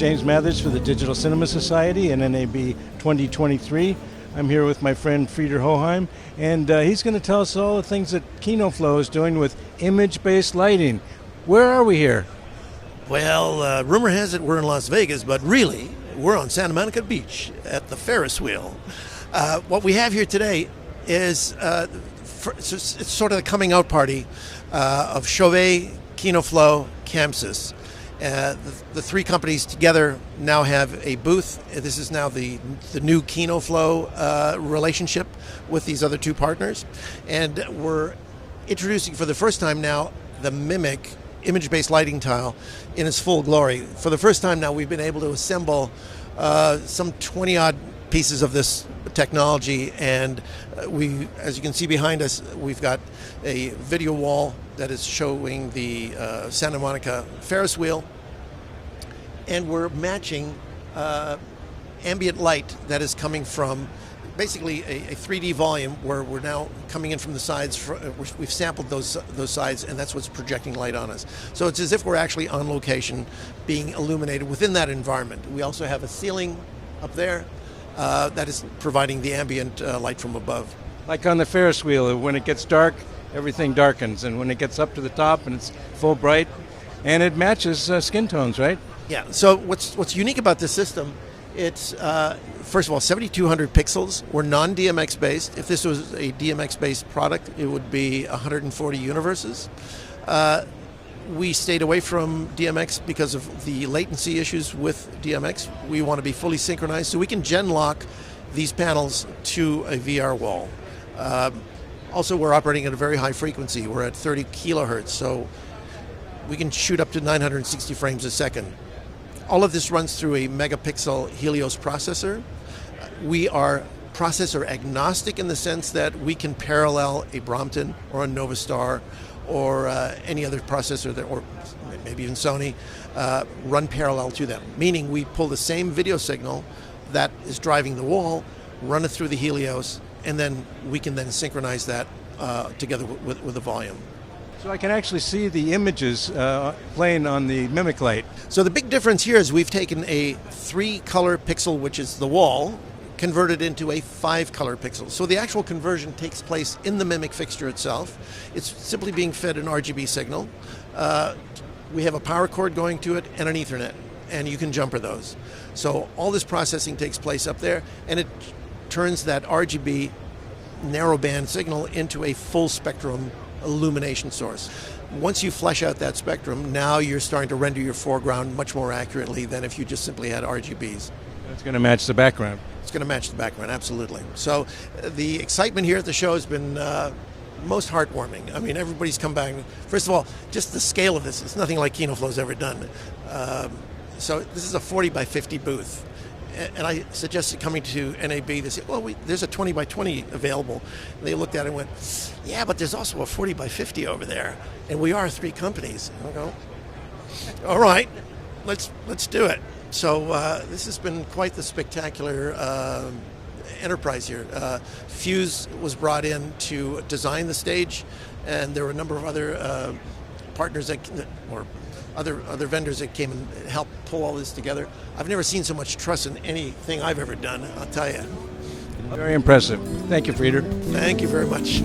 James Mathers for the Digital Cinema Society and NAB 2023. I'm here with my friend Frieder Hochheim, and he's going to tell us all the things that Kino Flo is doing with image-based lighting. Where are we here? Well, rumor has it we're in Las Vegas, but really, we're on Santa Monica Beach at the Ferris wheel. What we have here today is it's sort of the coming out party of Chauvet, Kino Flo, Chamsys. The three companies together now have a booth. This is now the new Kino Flo relationship with these other two partners. And we're introducing for the first time now the Mimic image-based lighting tile in its full glory. For the first time now, we've been able to assemble some 20-odd pieces of this technology, and as you can see behind us, we've got a video wall that is showing the Santa Monica Ferris wheel, and we're matching ambient light that is coming from basically a 3D volume where we're now coming in from the sides. We've sampled those sides, and that's what's projecting light on us. So it's as if we're actually on location being illuminated within that environment. We also have a ceiling up there that is providing the ambient light from above. Like on the Ferris wheel, when it gets dark, everything darkens, and when it gets up to the top and it's full bright, and it matches skin tones, right? Yeah, so what's unique about this system, it's, first of all, 7,200 pixels. We're non-DMX based. If this was a DMX based product, it would be 140 universes. We stayed away from DMX because of the latency issues with DMX. We want to be fully synchronized, so we can gen lock these panels to a VR wall. Also, we're operating at a very high frequency. We're at 30 kilohertz, so we can shoot up to 960 frames a second. All of this runs through a megapixel Helios processor. We are processor agnostic in the sense that we can parallel a Brompton or a Novastar or any other processor, or maybe even Sony, run parallel to them. Meaning we pull the same video signal that is driving the wall, run it through the Helios, and then we can then synchronize that together with the volume. So I can actually see the images playing on the Mimic light. So the big difference here is we've taken a 3-color pixel, which is the wall, converted into a 5-color pixel. So the actual conversion takes place in the Mimic fixture itself. It's simply being fed an RGB signal. We have a power cord going to it and an Ethernet, and you can jumper those. So all this processing takes place up there, and it turns that RGB narrowband signal into a full spectrum illumination source. Once you flesh out that spectrum, now you're starting to render your foreground much more accurately than if you just simply had RGBs. It's going to match the background. It's going to match the background, absolutely. So the excitement here at the show has been most heartwarming. I mean, everybody's come back. First of all, just the scale of this, it's nothing like Kino Flo's ever done. So this is a 40 by 50 booth. And I suggested coming to NAB. They said, well, there's a 20 by 20 available. And they looked at it and went, yeah, but there's also a 40 by 50 over there. And we are 3 companies. And I go, all right, let's do it. So this has been quite the spectacular enterprise here. Fuse was brought in to design the stage, and there were a number of other partners or other vendors that came and helped pull all this together. I've never seen so much trust in anything I've ever done, I'll tell you. Very impressive. Thank you, Frieder. Thank you very much.